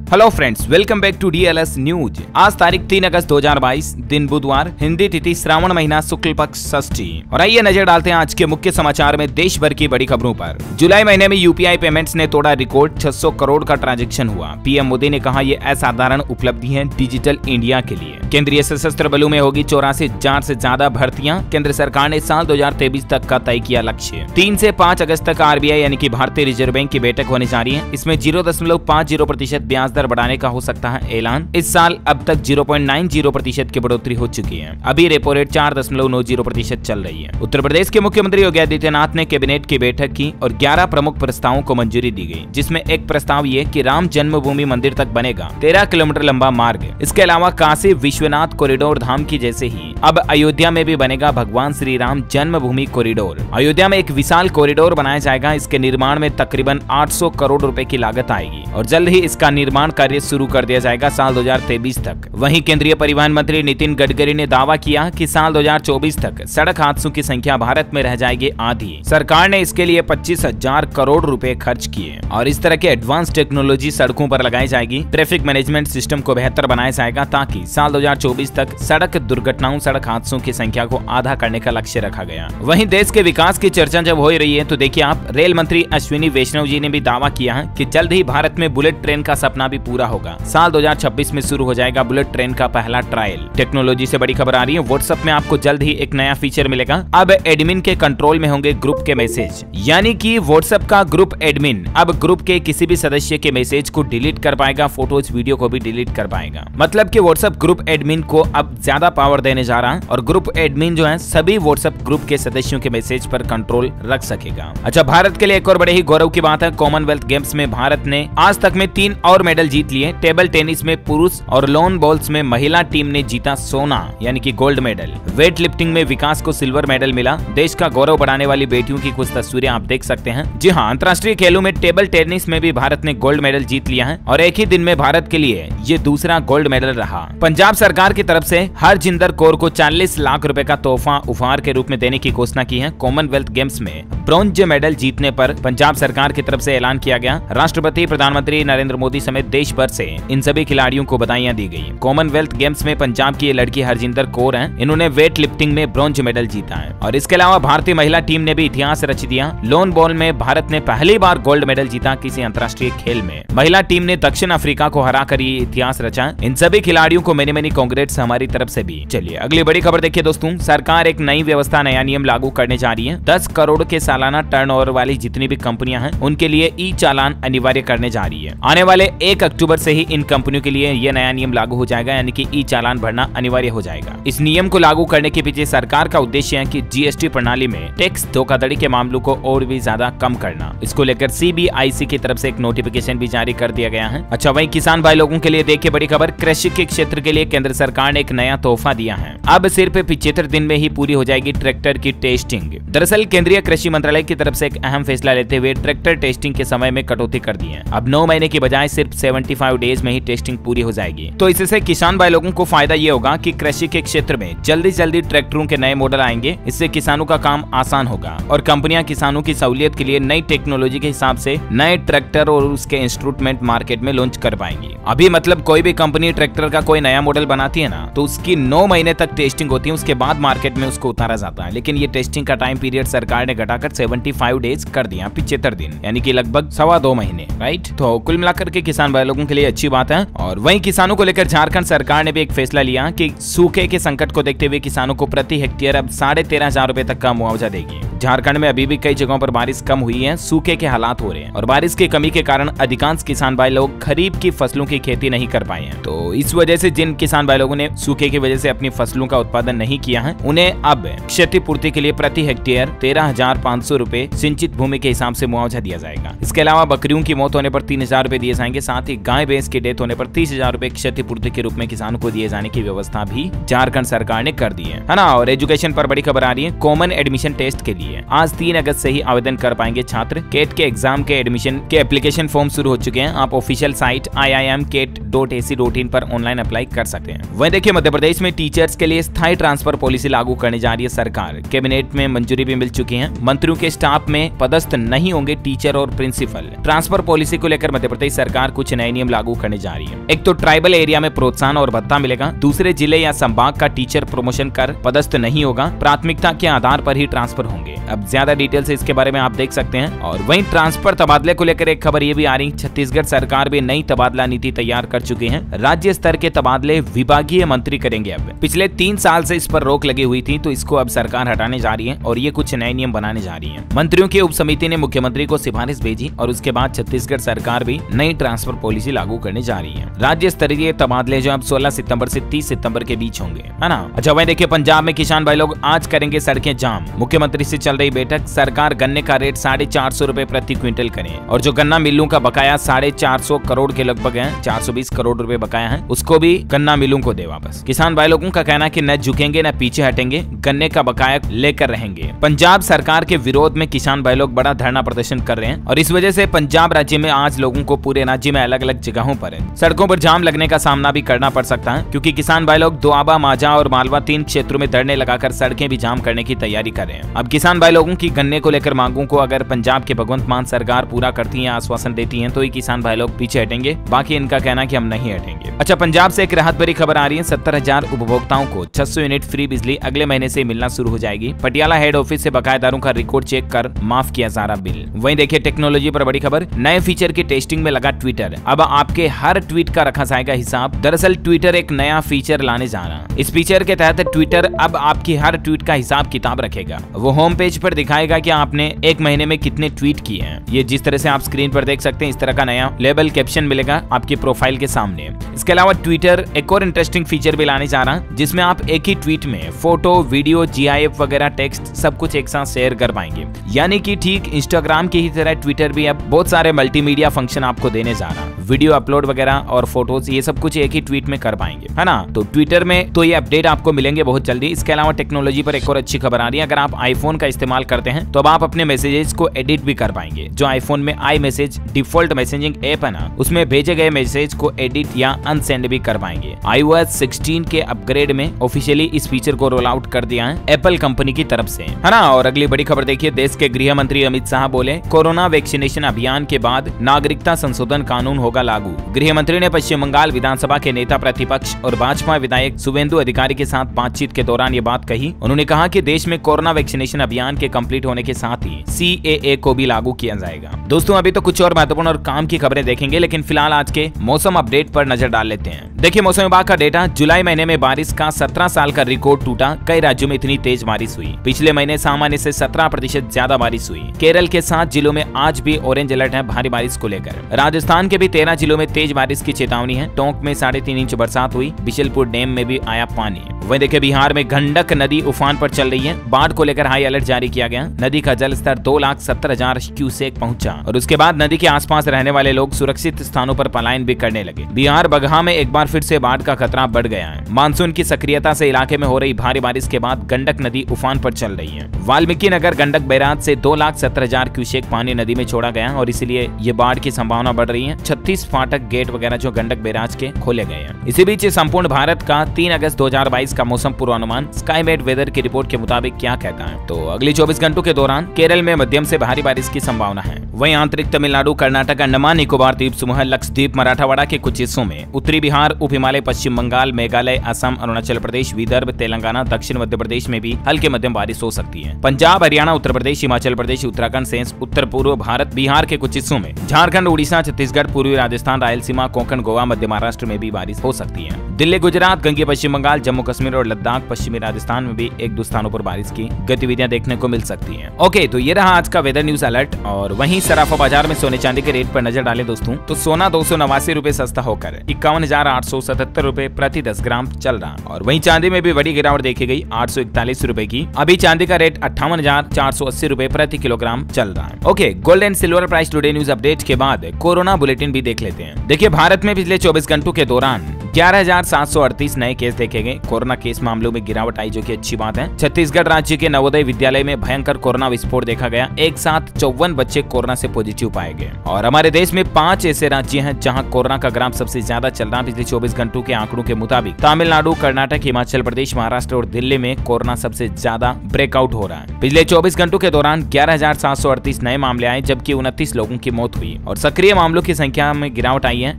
Hello friends, welcome back to DLS news. आज तारीख 3 अगस्त 2022, दिन बुधवार, हिंदी तिथि श्रावण महीना शुक्ल पक्ष षष्ठी। और आइए नजर डालते हैं आज के मुख्य समाचार में देश भर की बड़ी खबरों पर। जुलाई महीने में UPI पेमेंट्स ने तोड़ा रिकॉर्ड, 600 करोड़ का ट्रांजैक्शन हुआ। PM मोदी ने कहा, ये असाधारण उपलब्धि है डिजिटल इंडिया के लिए। केंद्रीय सशस्त्र बलों में होगी 84,000 से ज्यादा भर्तियां। केंद्र सरकार ने साल 2023 तक का तय किया लक्ष्य। 3 से 5 अगस्त तक RBI यानी कि भारतीय रिजर्व बैंक की बैठक होने जा रही है। इसमें 0.50% ब्याज दर बढ़ाने का हो सकता है ऐलान। इस साल अब तक 0.90% की बढ़ोतरी हो चुकी है। अभी रेपो रेट 4.90% चल रही है। उत्तर प्रदेश के मुख्यमंत्री योगी आदित्यनाथ ने कैबिनेट की बैठक की और 11 प्रमुख प्रस्तावों को मंजूरी दी गई, जिसमें एक प्रस्ताव ये कि राम जन्मभूमि मंदिर तक बनेगा 13 किलोमीटर लंबा मार्ग। इसके अलावा काशी विश्वनाथ कॉरिडोर धाम की जैसे ही अब अयोध्या में भी बनेगा भगवान श्री राम जन्मभूमि कॉरिडोर। अयोध्या में एक विशाल कॉरिडोर बनाया जाएगा। इसके निर्माण में तकरीबन 800 करोड़ रुपए की लागत आएगी और जल्द ही इसका निर्माण कार्य शुरू कर दिया जाएगा साल 2023 तक। वहीं केंद्रीय परिवहन मंत्री नितिन गडकरी ने दावा किया कि साल 2024 तक सड़क हादसों की संख्या भारत में रह जाएगी आधी। सरकार ने इसके लिए 25,000 करोड़ रुपए खर्च किए और इस तरह के एडवांस टेक्नोलॉजी सड़कों पर लगाई जाएगी। ट्रैफिक मैनेजमेंट सिस्टम को बेहतर बनाया जाएगा ताकि साल 2024 तक सड़क दुर्घटनाओं, सड़क हादसों की संख्या को आधा करने का लक्ष्य रखा गया। वहीं देश के विकास की चर्चा जब हो रही है तो देखिए आप, रेल मंत्री अश्विनी वैष्णव जी ने भी दावा किया है कि जल्द ही भारत में बुलेट ट्रेन का सपना भी पूरा होगा। साल 2026 में शुरू हो जाएगा बुलेट ट्रेन का पहला ट्रायल। टेक्नोलॉजी से बड़ी खबर आ रही है, व्हाट्सएप में आपको जल्द ही एक नया फीचर मिलेगा। अब एडमिन के कंट्रोल में होंगे ग्रुप के मैसेज, यानी कि व्हाट्सएप का ग्रुप एडमिन अब ग्रुप के किसी भी सदस्य के मैसेज को डिलीट कर पाएगा, फोटोज वीडियो को भी डिलीट कर पाएगा। मतलब कि व्हाट्सएप ग्रुप एडमिन को अब ज्यादा पावर देने जा रहा है और ग्रुप एडमिन जो है सभी व्हाट्सएप ग्रुप के सदस्यों के मैसेज पर कंट्रोल रख सकेगा। अच्छा, भारत के लिए एक और बड़े ही गौरव की बात है, कॉमनवेल्थ गेम्स में भारत ने आज तक में 3 और मेडल जीत लिए। टेबल टेनिस में पुरुष और लॉन बॉल्स में महिला टीम ने जीता सोना यानी कि गोल्ड मेडल। वेट लिफ्टिंग में विकास को सिल्वर मेडल मिला। देश का गौरव बढ़ाने वाली बेटियों की कुछ तस्वीरें आप देख सकते हैं। जी हाँ, अंतर्राष्ट्रीय खेलों में टेबल टेनिस में भी भारत ने गोल्ड मेडल जीत लिया है और एक ही दिन में भारत के लिए ये दूसरा गोल्ड मेडल रहा। पंजाब सरकार की तरफ से हरजिंदर कौर को 40 लाख रुपए का तोहफा उपहार के रूप में देने की घोषणा की है। कॉमनवेल्थ गेम्स में ब्रॉन्ज मेडल जीतने पर पंजाब सरकार की तरफ से ऐलान किया गया। राष्ट्रपति प्रधानमंत्री नरेंद्र मोदी समेत देश भर से इन सभी खिलाड़ियों को बधाइयां दी गई। कॉमनवेल्थ गेम्स में पंजाब की ये लड़की हरजिंदर कौर हैं। इन्होंने वेट लिफ्टिंग में ब्रॉन्ज मेडल जीता है और इसके अलावा भारतीय महिला टीम ने भी इतिहास रच दिया। लॉन बॉल में भारत ने पहली बार गोल्ड मेडल जीता किसी अंतर्राष्ट्रीय खेल में। महिला टीम ने दक्षिण अफ्रीका को हराकर ये इतिहास रचा। इन सभी खिलाड़ियों को मेनी कांग्रेट्स हमारी तरफ से भी। चलिए अगली बड़ी खबर देखिए दोस्तों, सरकार एक नई व्यवस्था, नया नियम लागू करने जा रही है। 10 करोड़ के सालाना टर्नओवर वाली जितनी भी कंपनियां हैं उनके लिए ई चालान अनिवार्य करने जा रही है। आने वाले 1 अक्टूबर से ही इन कंपनियों के लिए यह नया नियम लागू हो जाएगा, यानी कि ई चालान भरना अनिवार्य हो जाएगा। इस नियम को लागू करने के पीछे सरकार का उद्देश्य है कि GST प्रणाली में टैक्स धोखाधड़ी के मामलों को और भी ज्यादा कम करना। इसको लेकर CBIC की तरफ से एक नोटिफिकेशन भी जारी कर दिया गया है। अच्छा, वहीं किसान भाई लोगों के लिए देखिए बड़ी खबर, कृषि के क्षेत्र के लिए केंद्र सरकार ने एक नया तोहफा दिया है। अब सिर्फ 75 दिन में ही पूरी हो जाएगी ट्रैक्टर की टेस्टिंग। दरअसल केंद्रीय कृषि मंत्रालय की तरफ से एक अहम फैसला लेते हुए ट्रैक्टर टेस्टिंग के समय में कटौती कर दी है। अब 9 महीने की बजाय सिर्फ 75 डेज में ही टेस्टिंग पूरी हो जाएगी। तो इससे किसान भाई लोगों को फायदा ये होगा कि कृषि के क्षेत्र में जल्दी ट्रैक्टरों के नए मॉडल आएंगे। इससे किसानों का काम आसान होगा और कंपनियां किसानों की सहूलियत के लिए नई टेक्नोलॉजी के हिसाब से नए ट्रैक्टर और उसके इंस्ट्रूमेंट मार्केट में लॉन्च कर पाएंगी। अभी मतलब कोई भी कंपनी ट्रैक्टर का कोई नया मॉडल बनाती है ना, तो उसकी 9 महीने तक टेस्टिंग होती है, उसके बाद मार्केट में उसको उतारा जाता है। लेकिन ये टेस्टिंग का टाइम पीरियड सरकार ने घटाकर 75 डेज कर दिया, 75 दिन यानी कि लगभग 2.25 महीने, राइट। तो कुल मिलाकर के किसान भाई लोगों के लिए अच्छी बात है। और वहीं किसानों को लेकर झारखंड सरकार ने भी एक फैसला लिया कि सूखे के संकट को देखते हुए किसानों को प्रति हेक्टेयर अब 13,500 रुपए तक का मुआवजा देगी। झारखंड में अभी भी कई जगहों पर बारिश कम हुई है, सूखे के हालात हो रहे हैं और बारिश की कमी के कारण अधिकांश किसान भाई लोग खरीफ की फसलों की खेती नहीं कर पाए हैं। तो इस वजह से जिन किसान भाई लोगों ने सूखे की वजह से अपनी फसलों का उत्पादन नहीं किया है, उन्हें अब क्षतिपूर्ति के लिए प्रति हेक्टेयर 13,500 रुपए सिंचित भूमि के हिसाब से मुआवजा दिया जाएगा। इसके अलावा बकरियों की मौत होने पर 3,000 रुपए दिए जाएंगे। साथ ही गाय भैंस की डेथ होने पर 30,000 रुपए क्षतिपूर्ति के रूप में किसानों को दिए जाने की व्यवस्था भी झारखंड सरकार ने कर दी है ना। और एजुकेशन पर बड़ी खबर आ रही है, कॉमन एडमिशन टेस्ट के लिए आज 3 अगस्त से ही आवेदन कर पाएंगे छात्र। केट के एग्जाम के एडमिशन के एप्लीकेशन फॉर्म शुरू हो चुके हैं। आप ऑफिशियल साइट iimket.ac.in पर ऑनलाइन अप्लाई कर सकते हैं। वहीं देखिए मध्य प्रदेश में टीचर्स के लिए स्थायी ट्रांसफर पॉलिसी लागू करने जा रही है सरकार। कैबिनेट में मंजूरी भी मिल चुकी है। मंत्रियों के स्टाफ में पदस्थ नहीं होंगे टीचर और प्रिंसिपल। ट्रांसफर पॉलिसी को लेकर मध्य प्रदेश सरकार कुछ नए नियम लागू करने जा रही है। एक तो ट्राइबल एरिया में प्रोत्साहन और भत्ता मिलेगा, दूसरे जिले या संभाग का टीचर प्रमोशन कर पदस्थ नहीं होगा, प्राथमिकता के आधार पर ही ट्रांसफर होंगे। अब ज्यादा डिटेल से इसके बारे में आप देख सकते हैं। और वहीं ट्रांसफर तबादले को लेकर एक खबर ये भी आ रही, छत्तीसगढ़ सरकार भी नई तबादला नीति तैयार कर चुकी है। राज्य स्तर के तबादले विभागीय मंत्री करेंगे। अब पिछले 3 साल से इस पर रोक लगी हुई थी, तो इसको अब सरकार हटाने जा रही है और ये कुछ नए नियम बनाने जा रही है। मंत्रियों की उप समिति ने मुख्यमंत्री को सिफारिश भेजी और उसके बाद छत्तीसगढ़ सरकार भी नई ट्रांसफर पॉलिसी लागू करने जा रही है। राज्य स्तरीय तबादले जो अब 16 सितंबर से 30 सितंबर के बीच होंगे, है ना। अच्छा, वहीं देखिए पंजाब में किसान भाई लोग आज करेंगे सड़कें जाम। मुख्यमंत्री से चल रही बैठक, सरकार गन्ने का रेट 450 रुपए प्रति क्विंटल करे और जो गन्ना मिलों का बकाया 450 करोड़ के लगभग है, 420 करोड़ रुपए बकाया है, उसको भी गन्ना मिलों को दे वापस। किसान भाई लोगों का कहना है कि न झुकेंगे न पीछे हटेंगे, गन्ने का बकाया लेकर रहेंगे। पंजाब सरकार के विरोध में किसान भाई लोग बड़ा धरना प्रदर्शन कर रहे हैं और इस वजह से पंजाब राज्य में आज लोगों को पूरे राज्य में अलग अलग जगहों पर सड़कों पर जाम लगने का सामना भी करना पड़ सकता है, क्योंकि किसान भाई लोग दोआबा, माझा और मालवा 3 क्षेत्रों में धरने लगाकर सड़कें भी जाम करने की तैयारी कर रहे हैं। अब किसान भाई लोगों की गन्ने को लेकर मांगों को अगर पंजाब के भगवंत मान सरकार पूरा करती है, आश्वासन देती है, तो ये किसान भाई लोग पीछे हटेंगे, बाकी इनका कहना कि हम नहीं हटेंगे। अच्छा, पंजाब से एक राहत भरी खबर आ रही है। 70,000 उपभोक्ताओं को 600 यूनिट फ्री बिजली अगले महीने से मिलना शुरू हो जाएगी। पटियाला हेड ऑफिस से बकायेदारों का रिकॉर्ड चेक कर माफ किया जा रहा बिल। वहीं देखिए टेक्नोलॉजी पर बड़ी खबर, नए फीचर की टेस्टिंग में लगा ट्विटर। अब आपके हर ट्वीट का रखा जाएगा हिसाब। दरअसल ट्विटर एक नया फीचर लाने जा रहा है। इस फीचर के तहत ट्विटर अब आपकी हर ट्वीट का हिसाब किताब रखेगा। वो होम पेज पर दिखाएगा कि आपने एक महीने में कितने ट्वीट किए हैं। ये जिस तरह से आप स्क्रीन पर देख सकते हैं, इस तरह का नया लेबल कैप्शन मिलेगा आपकी प्रोफाइल के सामने। इसके अलावा ट्विटर एक और इंटरेस्टिंग फीचर भी लाने जा रहा है, जिसमें आप एक ही ट्वीट में फोटो, वीडियो, GIF वगैरह टेक्स्ट सब कुछ एक साथ शेयर कर पाएंगे। यानी कि ठीक इंस्टाग्राम की ही तरह ट्विटर भी अब बहुत सारे मल्टीमीडिया फंक्शन आपको देने जा रहा है। वीडियो अपलोड वगैरह और फोटोज ये सब कुछ एक ही ट्वीट में कर पाएंगे, है ना। तो ट्विटर में तो ये अपडेट आपको मिलेंगे बहुत जल्दी। इसके अलावा टेक्नोलॉजी पर एक और अच्छी खबर आ रही है। अगर आप आईफोन का इस्तेमाल करते हैं तो अब आप अपने मैसेजेस को एडिट भी कर पाएंगे। जो आईफोन में I message default messaging app है ना, उसमें भेजे गए मैसेज को एडिट या अनसेंड भी कर पाएंगे। iOS 16 के अपग्रेड में ऑफिशियली इस फीचर को रोल आउट कर दिया है एप्पल कंपनी की तरफ से, है ना। और अगली बड़ी खबर देखिए, देश के गृह मंत्री अमित शाह बोले, कोरोना वैक्सीनेशन अभियान के बाद नागरिकता संशोधन कानून होगा लागू। गृह मंत्री ने पश्चिम बंगाल विधानसभा के नेता प्रतिपक्ष और भाजपा विधायक शुभेंदु अधिकारी के साथ बातचीत के दौरान ये बात कही। उन्होंने कहा कि देश में कोरोना वैक्सीनेशन अभियान के कंप्लीट होने के साथ ही CAA को भी लागू किया जाएगा। दोस्तों, अभी तो कुछ और महत्वपूर्ण और काम की खबरें देखेंगे, लेकिन फिलहाल आज के मौसम अपडेट पर नजर डाल लेते हैं। देखिए मौसम विभाग का डेटा, जुलाई महीने में बारिश का 17 साल का रिकॉर्ड टूटा। कई राज्यों में इतनी तेज बारिश हुई। पिछले महीने सामान्य से 17% ज्यादा बारिश हुई। केरल के 7 जिलों में आज भी ऑरेंज अलर्ट है भारी बारिश को लेकर। राजस्थान के भी 13 जिलों में तेज बारिश की चेतावनी है। टोंक में 3.5 इंच बरसात हुई। बिशलपुर डैम में भी आया पानी। वहीं देखिए बिहार में गंडक नदी उफान पर चल रही है। बाढ़ को लेकर हाई अलर्ट जारी किया गया। नदी का जल स्तर 2,70,000 क्यूसेक पहुंचा और उसके बाद नदी के आसपास रहने वाले लोग सुरक्षित स्थानों पर पलायन भी करने लगे। बिहार बगहा में एक बार फिर से बाढ़ का खतरा बढ़ गया है। मानसून की सक्रियता से इलाके में हो रही भारी बारिश के बाद गंडक नदी उफान पर चल रही है। वाल्मीकि नगर गंडक बैराज से 2,70,000 क्यूसेक पानी नदी में छोड़ा गया और इसलिए ये बाढ़ की संभावना बढ़ रही है। 36 फाटक गेट वगैरह जो गंडक बैराज के खोले गए हैं। इसी बीच संपूर्ण भारत का 3 अगस्त 2022 का मौसम पूर्वानुमान स्काईमेट वेदर की रिपोर्ट के मुताबिक क्या कहता है, तो अगले 24 घंटों के दौरान केरल में मध्यम से भारी बारिश की संभावना है। वहीं आंतरिक तमिलनाडु, कर्नाटक, अंडमान निकोबार द्वीप समूह, लक्षद्वीप, मराठवाड़ा के कुछ हिस्सों में, उत्तरी बिहार, उप हिमालय, पश्चिम बंगाल, मेघालय, असम, अरुणाचल प्रदेश, विदर्भ, तेलंगाना, दक्षिण मध्य प्रदेश में भी हल्के मध्यम बारिश हो सकती है। पंजाब, हरियाणा, उत्तर प्रदेश, हिमाचल प्रदेश, उत्तराखंड से उत्तर पूर्व भारत, बिहार के कुछ हिस्सों में, झारखंड, उड़ीसा, छत्तीसगढ़, पूर्वी राजस्थान, रायलसीमा, कोंकण, गोवा, मध्य महाराष्ट्र में भी बारिश हो सकती है। दिल्ली, गुजरात, गंगे पश्चिम बंगाल, जम्मू कश्मीर और लद्दाख, पश्चिमी राजस्थान में भी 1-2 स्थानों पर बारिश की गतिविधियां देखने को मिल सकती हैं। ओके, तो ये रहा आज का वेदर न्यूज अलर्ट। और वहीं सराफा बाजार में सोने चांदी के रेट पर नजर डालें दोस्तों, तो सोना 289 रुपए सस्ता होकर 51,877 रुपए प्रति 10 ग्राम चल रहा। और वहीं चांदी में भी बड़ी गिरावट देखी गई 841 रुपए की। अभी चांदी का रेट 58,480 रुपए प्रति किलोग्राम चल रहा है। Okay, gold and silver price today news update के बाद कोरोना बुलेटिन भी देख लेते हैं। देखिए भारत में पिछले 24 घंटों के दौरान 11,738 नए केस देखे गए। कोरोना केस मामलों में गिरावट आई, जो कि अच्छी बात है। छत्तीसगढ़ राज्य के नवोदय विद्यालय में भयंकर कोरोना विस्फोट देखा गया। एक साथ 54 बच्चे कोरोना से पॉजिटिव पाए गए। और हमारे देश में 5 ऐसे राज्य हैं जहां कोरोना का ग्राफ सबसे ज्यादा चल रहा है। पिछले 24 घंटों के आंकड़ों के मुताबिक तमिलनाडु, कर्नाटक, हिमाचल प्रदेश, महाराष्ट्र और दिल्ली में कोरोना सबसे ज्यादा ब्रेकआउट हो रहा है। पिछले 24 घंटों के दौरान 11,738 नए मामले आए, जबकि 29 लोगों की मौत हुई और सक्रिय मामलों की संख्या में गिरावट आई है।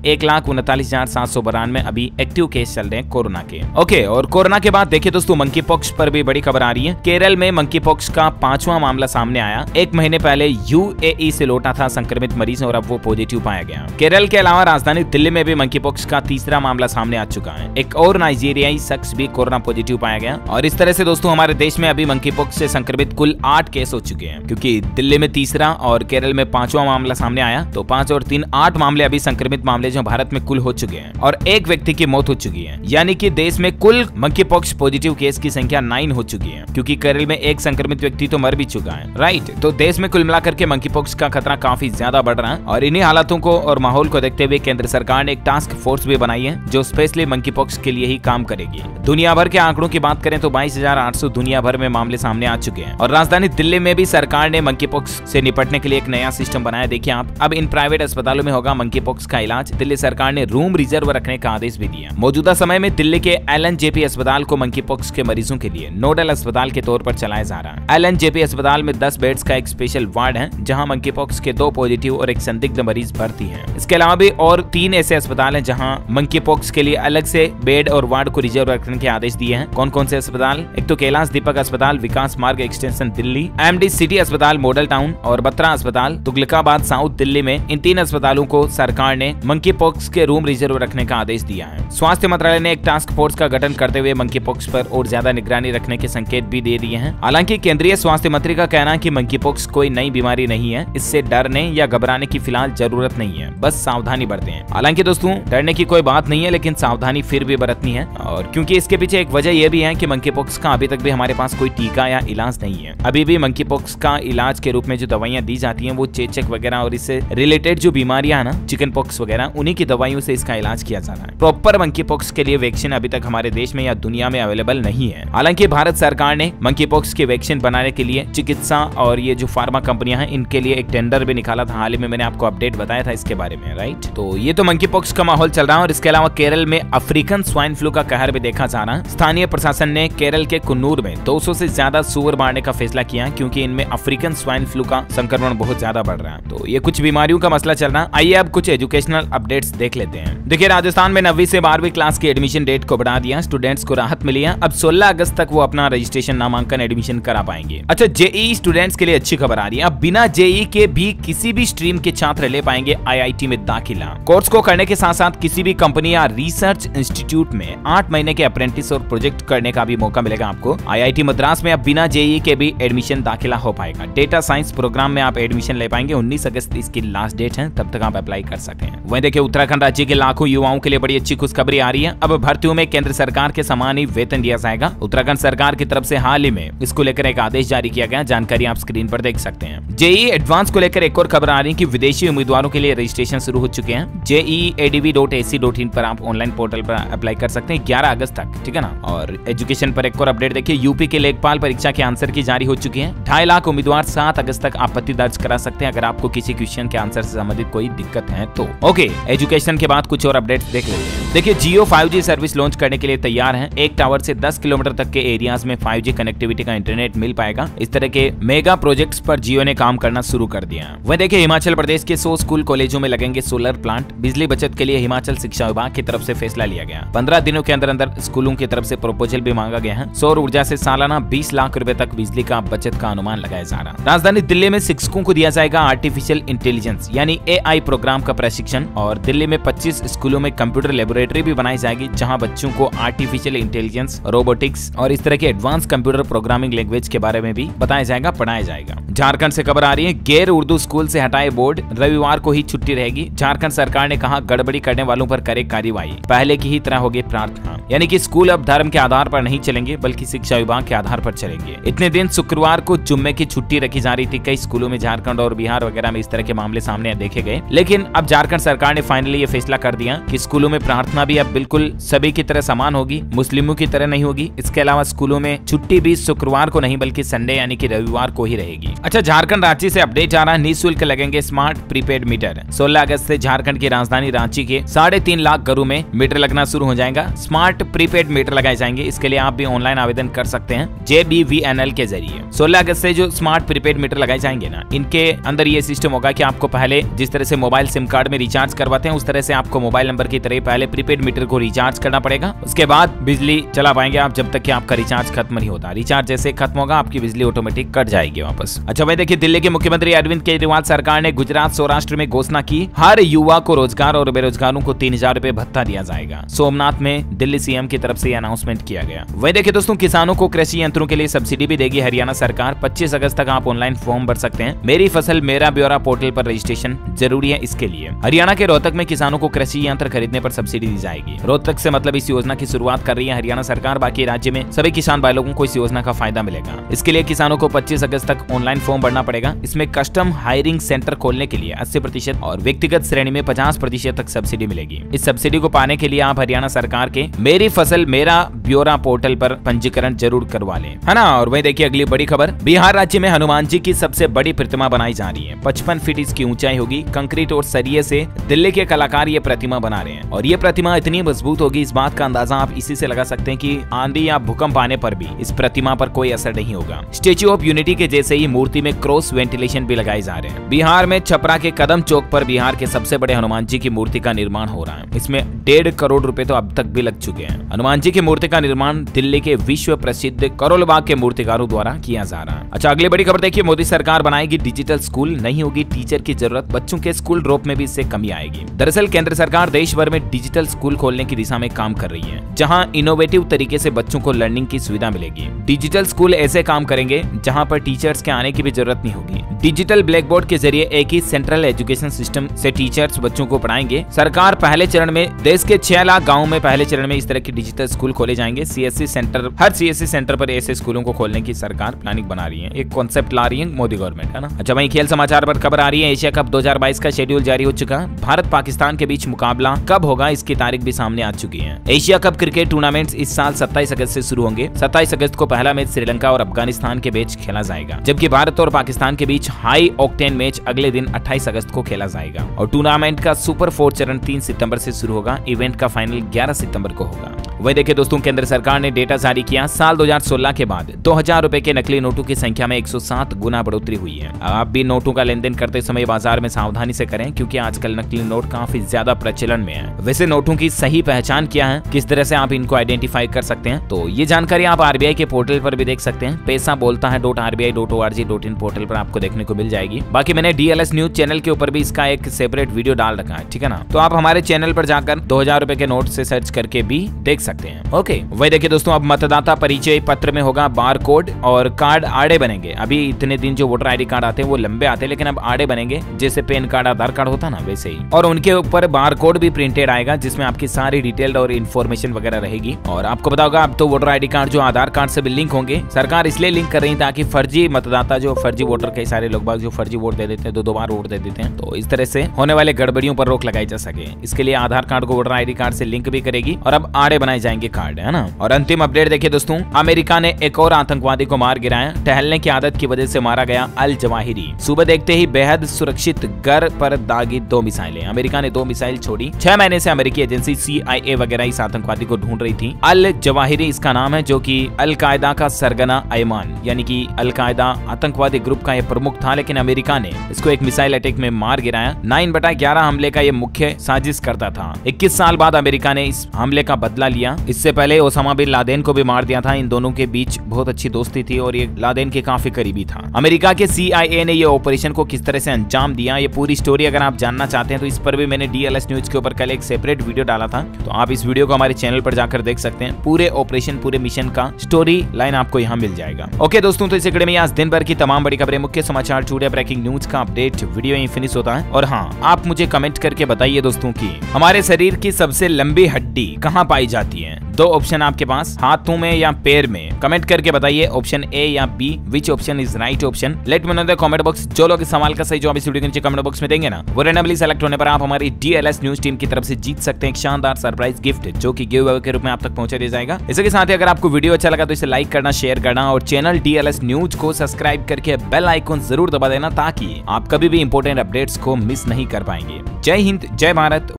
1,39,792 अभी एक्टिव केस चल रहे हैं कोरोना के। ओके, और कोरोना के बाद देखिए दोस्तों, मंकी पॉक्स पर भी बड़ी खबर आ रही है। केरल में मंकी पॉक्स का 5वां मामला सामने आया। 1 महीने पहले यूएई से लौटा था संक्रमित मरीज और अब वो पॉजिटिव पाया गया। केरल के अलावा राजधानी दिल्ली में भी मंकी पॉक्स का 3रा मामला सामने आ चुका है। एक और नाइजीरियाई शख्स भी कोरोना पॉजिटिव पाया गया। और इस तरह से दोस्तों, हमारे देश में अभी मंकी पॉक्स से संक्रमित कुल 8 केस हो चुके हैं, क्योंकि दिल्ली में 3रा और केरल में 5वां मामला सामने आया। तो 5 और 3 8 मामले अभी संक्रमित मामले जो भारत में कुल हो चुके हैं और 1 व्यक्ति की मौत हो चुकी है। यानी कि देश में कुल मंकी पॉक्स पॉजिटिव केस की संख्या 9 हो चुकी है, क्योंकि केरल में 1 संक्रमित व्यक्ति तो मर भी चुका है। राइट, तो देश में कुल मिलाकर के मंकी पॉक्स का खतरा काफी ज्यादा बढ़ रहा है। और इन्हीं हालातों को और माहौल को देखते हुए केंद्र सरकार ने एक टास्क फोर्स भी बनाई है, जो स्पेशली मंकी पॉक्स के लिए ही काम करेगी। दुनिया भर के आंकड़ों की बात करें तो 22,800 दुनिया भर में मामले सामने आ चुके हैं। और राजधानी दिल्ली में भी सरकार ने मंकी पॉक्स से निपटने के लिए एक नया सिस्टम बनाया। देखिए आप, अब इन प्राइवेट अस्पतालों में होगा मंकी पॉक्स का इलाज। दिल्ली सरकार ने रूम रिजर्व रखने का आदेश भी दिया। मौजूदा समय में दिल्ली के LNJP अस्पताल को मंकी पॉक्स के मरीजों के लिए नोडल अस्पताल के तौर पर चलाया जा रहा है। LNJP अस्पताल में 10 बेड्स का एक स्पेशल वार्ड है, जहां मंकी पॉक्स के 2 पॉजिटिव और 1 संदिग्ध मरीज भर्ती हैं। इसके अलावा भी और 3 ऐसे अस्पताल हैं जहां मंकी पॉक्स के लिए अलग से बेड और वार्ड को रिजर्व रखने के आदेश दिए हैं। कौन कौन से अस्पताल? एक तो कैलाश दीपक अस्पताल, विकास मार्ग एक्सटेंशन दिल्ली, MD सिटी अस्पताल मॉडल टाउन और बत्रा अस्पताल तुगलकाबाद साउथ दिल्ली में। इन 3 अस्पतालों को सरकार ने मंकी पॉक्स के रूम रिजर्व रखने का आदेश दिया है। स्वास्थ्य मंत्रालय ने एक टास्क फोर्स का गठन करते हुए मंकी पॉक्स पर और ज्यादा निगरानी रखने के संकेत भी दे दिए हैं। हालांकि केंद्रीय स्वास्थ्य मंत्री का कहना है कि मंकी पॉक्स कोई नई बीमारी नहीं है, इससे डरने या घबराने की फिलहाल जरूरत नहीं है, बस सावधानी बरतें। हालांकि दोस्तों, डरने की कोई बात नहीं है, लेकिन सावधानी फिर भी बरतनी है। और क्योंकि इसके पीछे एक वजह यह भी है कि मंकी पॉक्स का अभी तक भी हमारे पास कोई टीका या इलाज नहीं है। अभी भी मंकी पॉक्स का इलाज के रूप में जो दवाइयां दी जाती हैं वो चेचक वगैरह और इससे रिलेटेड जो बीमारियां है ना, चिकन पॉक्स वगैरह, उन्हीं की दवाइयों से इसका इलाज किया जा रहा है। प्रॉपर मंकी पॉक्स के लिए वैक्सीन अभी तक हमारे देश में या दुनिया में अवेलेबल नहीं है। हालांकि भारत सरकार ने मंकी पॉक्स के वैक्सीन बनाने के लिए चिकित्सा और ये जो फार्मा कंपनियां हैं, इनके लिए एक टेंडर भी निकाला था। हाल ही में मैंने आपको अपडेट बताया था इसके बारे में। राइट, तो ये तो मंकी पॉक्स का माहौल चल रहा है। और इसके अलावा केरल में अफ्रीकन स्वाइन फ्लू का कहर भी देखा जा रहा है। स्थानीय प्रशासन ने केरल के कुन्नूर में 200 से ज्यादा सुअर मारने का फैसला किया, क्योंकि इनमें अफ्रीकन स्वाइन फ्लू का संक्रमण बहुत ज्यादा बढ़ रहा है। तो ये कुछ बीमारियों का मसला चल रहा है। आइए अब कुछ एजुकेशनल अपडेट्स देख लेते हैं। देखिए, राजस्थान में 9वीं से 12वीं क्लास की एडमिशन डेट को बढ़ा दिया। स्टूडेंट्स को राहत मिली है। अब 16 अगस्त तक वो अपना रजिस्ट्रेशन, नामांकन, एडमिशन करा पाएंगे। अच्छा, जेईई स्टूडेंट्स के लिए अच्छी खबर आ रही है। अब बिना जेईई के भी किसी भी स्ट्रीम के छात्र ले पाएंगे IIT में दाखिला। कोर्स को करने के साथ साथ किसी भी कंपनी या रिसर्च इंस्टीट्यूट में 8 महीने के अप्रेंटिस और प्रोजेक्ट करने का भी मौका मिलेगा आपको। IIT मद्रास में अब बिना जेईई के भी एडमिशन दाखिला हो पाएगा। डेटा साइंस प्रोग्राम में आप एडमिशन ले पाएंगे। 19 अगस्त इसकी लास्ट डेट है, तब तक आप अप्लाई कर सकते हैं। वहीं देखिए, उत्तराखंड राज्य के लाखों युवाओं के लिए बड़ी अच्छी खुशखबरी आ रही है। अब भर्तियों में केंद्र सरकार के समान ही वेतन दिया जाएगा। उत्तराखंड सरकार की तरफ से हाल ही में इसको लेकर एक आदेश जारी किया गया। जानकारी आप स्क्रीन पर देख सकते हैं। जेईई एडवांस को लेकर एक और खबर आ रही है कि विदेशी उम्मीदवारों के लिए रजिस्ट्रेशन शुरू हो चुके हैं। JEEADV.ac.in पर आप ऑनलाइन पोर्टल पर अप्लाई कर सकते हैं 11 अगस्त तक, ठीक है ना। और एजुकेशन पर एक और अपडेट देखिए, यूपी के लेखपाल परीक्षा के आंसर की जारी हो चुकी है। 2.5 लाख उम्मीदवार 7 अगस्त तक आपत्ति दर्ज करा सकते हैं अगर आपको किसी क्वेश्चन के आंसर से संबंधित कोई दिक्कत है तो। ओके, एजुकेशन के बाद कुछ और अपडेट्स देख लेते हैं। देखिए, जियो 5G सर्विस लॉन्च करने के लिए तैयार है। एक टावर से 10 किलोमीटर तक के एरियाज में 5G कनेक्टिविटी का इंटरनेट मिल पाएगा। इस तरह के मेगा प्रोजेक्ट्स पर जियो ने काम करना शुरू कर दिया। वह देखिए, हिमाचल प्रदेश के 100 स्कूल कॉलेजों में लगेंगे सोलर प्लांट। बिजली बचत के लिए हिमाचल शिक्षा विभाग की तरफ से फैसला लिया गया। 15 दिनों के अंदर अंदर स्कूलों की तरफ से प्रपोजल भी मांगा गया है। सौर ऊर्जा से सालाना 20 लाख रुपए तक बिजली का बचत का अनुमान लगाया जा रहा है। राजधानी दिल्ली में शिक्षकों को दिया जाएगा आर्टिफिशियल इंटेलिजेंस यानी AI प्रोग्राम का प्रशिक्षण। और दिल्ली में 25 स्कूलों में कंप्यूटर लेबोरेटरी भी बनाई जाएगी, जहां बच्चों को आर्टिफिशियल इंटेलिजेंस, रोबोटिक्स और इस तरह के एडवांस कंप्यूटर प्रोग्रामिंग लैंग्वेज के बारे में भी बताया जाएगा, पढ़ाया जाएगा। झारखंड से खबर आ रही है, गैर उर्दू स्कूल से हटाए बोर्ड, रविवार को ही छुट्टी रहेगी। झारखंड सरकार ने कहा, गड़बड़ी करने वालों पर करे कार्रवाई। पहले की ही तरह होगी प्रार्थना। यानी कि स्कूल अब धर्म के आधार पर नहीं चलेंगे, बल्कि शिक्षा विभाग के आधार पर चलेंगे। इतने दिन शुक्रवार को जुम्मे की छुट्टी रखी जा रही थी। कई स्कूलों में झारखंड और बिहार वगैरह में इस तरह के मामले सामने देखे गए, लेकिन अब झारखंड सरकार ने फाइनली ये फैसला कर दिया कि स्कूलों में प्रार्थना प्रार्थना भी अब बिल्कुल सभी की तरह समान होगी, मुस्लिमों की तरह नहीं होगी। इसके अलावा स्कूलों में छुट्टी भी शुक्रवार को नहीं बल्कि संडे यानी कि रविवार को ही रहेगी। अच्छा, झारखंड रांची से अपडेट आ रहा है, निःशुल्क लगेंगे स्मार्ट प्रीपेड मीटर। 16 अगस्त से झारखंड की राजधानी रांची के 3.5 लाख घरों में मीटर लगना शुरू हो जाएगा। स्मार्ट प्रीपेड मीटर लगाए जाएंगे। इसके लिए आप भी ऑनलाइन आवेदन कर सकते हैं JBVNL के जरिए। 16 अगस्त से जो स्मार्ट प्रीपेड मीटर लगाए जाएंगे ना, इनके अंदर ये सिस्टम होगा कि आपको पहले जिस तरह से मोबाइल सिम कार्ड में रिचार्ज करवाते हैं उस तरह से आपको मोबाइल नंबर की तरह पहले प्रीपेड मीटर को रिचार्ज करना पड़ेगा। उसके बाद बिजली चला पाएंगे आप जब तक कि आपका रिचार्ज खत्म नहीं होता। रिचार्ज जैसे खत्म होगा आपकी बिजली ऑटोमेटिक कट जाएगी वापस। अच्छा भाई देखिए, दिल्ली के मुख्यमंत्री अरविंद केजरीवाल सरकार ने गुजरात सौराष्ट्र में घोषणा की, हर युवा को रोजगार और बेरोजगारों को 3000 रुपए भत्ता दिया जाएगा। सोमनाथ में दिल्ली सीएम की तरफ से अनाउंसमेंट किया गया। वही देखिए दोस्तों, किसानों को कृषि यंत्रों के लिए सब्सिडी भी देगी हरियाणा सरकार। 25 अगस्त तक आप ऑनलाइन फॉर्म भर सकते हैं। मेरी फसल मेरा ब्यौरा पोर्टल पर रजिस्ट्रेशन जरूरी है इसके लिए। हरियाणा के रोहतक में किसानों को कृषि यंत्र खरीदने पर सब्सिडी दी जाएगी। रोहतक से मतलब इस योजना की शुरुआत कर रही है हरियाणा सरकार। बाकी राज्य में सभी किसान भाई लोगों को इस योजना का फायदा मिलेगा। इसके लिए किसानों को 25 अगस्त तक ऑनलाइन फॉर्म भरना पड़ेगा। इसमें कस्टम हायरिंग सेंटर खोलने के लिए 80% और व्यक्तिगत श्रेणी में 50% तक सब्सिडी मिलेगी। इस सब्सिडी को पाने के लिए आप हरियाणा सरकार के मेरी फसल मेरा ब्यौरा पोर्टल पर पंजीकरण जरूर करवा लें, है ना। और वही देखिए अगली बड़ी खबर, बिहार राज्य में हनुमान जी की सबसे बड़ी प्रतिमा बनाई जा रही है। 55 फीट इसकी ऊंचाई होगी। कंक्रीट और सरिये से दिल्ली के कलाकार ये प्रतिमा बना रहे हैं और ये प्रतिमा इतनी मजबूत होगी, इस बात का अंदाजा आप इसी से लगा सकते हैं कि आंधी या भूकंप आने पर भी इस प्रतिमा पर कोई असर नहीं होगा। स्टेच्यू ऑफ यूनिटी के जैसे ही मूर्ति में क्रॉस वेंटिलेशन भी लगाए जा रहे हैं। बिहार में छपरा के कदम चौक पर बिहार के सबसे बड़े हनुमान जी की मूर्ति का निर्माण हो रहा है। इसमें 1.5 करोड़ रुपए तो अब तक भी लग चुके हैं। हनुमान जी की मूर्ति का निर्माण दिल्ली के विश्व प्रसिद्ध करोल बाग के मूर्तिकारों द्वारा किया जा रहा है। अच्छा, अगली बड़ी खबर देखिए, मोदी सरकार बनाएगी डिजिटल स्कूल, नहीं होगी टीचर की जरूरत। बच्चों के स्कूल ड्रॉप में भी इससे कमी आएगी। दरअसल केंद्र सरकार देश भर में डिजिटल स्कूल खोलने की दिशा में काम कर रही है, जहां इनोवेटिव तरीके से बच्चों को लर्निंग की सुविधा मिलेगी। डिजिटल स्कूल ऐसे काम करेंगे जहां पर टीचर्स के आने की भी जरूरत नहीं होगी। डिजिटल ब्लैक बोर्ड के जरिए एक ही सेंट्रल एजुकेशन सिस्टम से टीचर्स बच्चों को पढ़ाएंगे। सरकार पहले चरण में देश के 6 लाख गाँव में पहले चरण में इस तरह के डिजिटल स्कूल खोले जाएंगे। CSC सेंटर, हर CSC सेंटर पर ऐसे स्कूलों को खोलने की सरकार प्लानिंग बना रही है, एक कॉन्सेप्ट ला रही है मोदी गवर्नमेंट, है ना। अच्छा वहीं खेल समाचार पर खबर आ रही है, एशिया कप 2022 का शेड्यूल जारी हो चुका। भारत पाकिस्तान के बीच मुकाबला कब होगा इसकी तारीख भी सामने आ चुकी है। एशिया कप क्रिकेट टूर्नामेंट इस साल 27 अगस्त से शुरू होंगे। 27 अगस्त को पहला मैच श्रीलंका और अफगानिस्तान के बीच खेला जाएगा, जबकि भारत और पाकिस्तान के बीच हाई ऑक्टेन मैच अगले दिन 28 अगस्त को खेला जाएगा। और टूर्नामेंट का सुपर 4 चरण 3 सितंबर से शुरू होगा। इवेंट का फाइनल 11 सितंबर को होगा। वही देखिए दोस्तों, केंद्र सरकार ने डेटा जारी किया, साल 2016 के बाद 2000 रुपए के नकली नोटों की संख्या में 107 गुना बढ़ोतरी हुई है। आप भी नोटों का लेन देन करते समय बाजार में सावधानी से करें, क्योंकि आजकल नकली नोट काफी ज्यादा प्रचलन में है। वैसे नोटों की सही पहचान क्या है, किस तरह से आप इनको आइडेंटिफाई कर सकते हैं, तो ये जानकारी आप RBI के पोर्टल पर भी देख सकते हैं। पैसा बोलता है .RBI.org.in पोर्टल पर आपको देखने को मिल जाएगी। बाकी मैंने DLS न्यूज चैनल के ऊपर भी इसका एक सेपरेट वीडियो डाल रखा है, ठीक है ना। तो आप हमारे चैनल पर जाकर 2000 रुपए के नोट से सर्च करके भी देख सकते हैं। ओके, वही देखिए दोस्तों, अब मतदाता परिचय पत्र में होगा बार कोड और कार्ड आड़े बनेंगे। अभी इतने दिन जो वोटर ID कार्ड आते हैं वो लंबे आते हैं, लेकिन अब आड़े बनेंगे, जैसे पैन कार्ड आधार कार्ड होता ना वैसे ही। और उनके ऊपर बार कोड भी प्रिंटेड आएगा, जिसमें आपकी सारी डिटेल और इन्फॉर्मेशन वगैरह रहेगी। और आपको बताओगा अब तो वोटर ID कार्ड जो आधार कार्ड से भी लिंक होंगे। सरकार इसलिए लिंक कर रही है ताकि फर्जी मतदाता, जो फर्जी वोटर, कई सारे लोग बाग जो फर्जी वोट दे देते हैं, 2 बार वोट दे देते हैं, तो इस तरह से होने वाले गड़बड़ियों पर रोक लगाई जा सके। इसके लिए आधार कार्ड को वोटर ID कार्ड से लिंक भी करेगी और अब आड़े बनाए जाएंगे कार्ड, है ना। और अंतिम अपडेट देखिए दोस्तों, अमेरिका ने एक और आतंकवादी को मार गिराया। टहलने की आदत की वजह से मारा गया अल जवाहिरी। सुबह देखते ही बेहद सुरक्षित घर पर दागी 2 मिसाइलें। अमेरिका ने 2 मिसाइल छोड़ी। 6 महीने से अमेरिकी एजेंसी CIA वगैरह इस आतंकवादी को ढूंढ रही थी। अल जवाहिरी इसका नाम है, जो कि अल कायदा का सरगना अयमान यानी कि अल कायदा आतंकवादी ग्रुप का यह प्रमुख था, लेकिन अमेरिका ने इसको एक मिसाइल अटैक में मार गिराया। 9/11 हमले का ये मुख्य साजिश करता था। 21 साल बाद अमेरिका ने इस हमले का बदला लिया। इससे पहले ओसामा बिन लादेन को भी मार दिया था। इन दोनों के बीच बहुत अच्छी दोस्ती थी और ये लादेन के काफी करीबी था। अमेरिका के CIA ने ये ऑपरेशन को किस तरह से अंजाम दिया, ये पूरी स्टोरी अगर आप जानना चाहते हैं तो इस पर भी मैंने DLS न्यूज के ऊपर कल एक सेपरेट वीडियो डाला था, तो आप इस वीडियो को हमारे चैनल पर जाकर देख सकते हैं। पूरे ऑपरेशन, पूरे मिशन का स्टोरी लाइन आपको यहाँ मिल जाएगा। ओके दोस्तों, तो इस कड़ी में आज दिन भर की तमाम बड़ी खबरें, मुख्य समाचार, चूड़िया, ब्रेकिंग न्यूज का अपडेट वीडियो यहीं फिनिश होता है। और हाँ, आप मुझे कमेंट करके बताइए दोस्तों की हमारे शरीर की सबसे लंबी हड्डी कहाँ पाई जाती है। दो ऑप्शन आपके पास, हाथों में या पैर में। कमेंट करके बताइए ऑप्शन ए या B, which option is right option. Let me know in the comment box. जो लोग इस सवाल का सही जवाब इस वीडियो के नीचे कमेंट बॉक्स में देंगे ना, वो रैंडमली सेलेक्ट होने पर आप हमारी DLS न्यूज टीम की तरफ से जीत सकते हैं एक शानदार सरप्राइज गिफ्ट, जो कि गिव अवे के रूप में आप तक पहुंचा दिया जाएगा। इसके साथ ही अगर आपको वीडियो अच्छा लगा तो इसे लाइक करना, शेयर करना और चैनल DLS न्यूज को सब्सक्राइब करके बेल आइकन जरूर दबा देना, ताकि आप कभी भी इंपॉर्टेंट अपडेट्स को मिस नहीं कर पाएंगे। जय हिंद, जय भारत,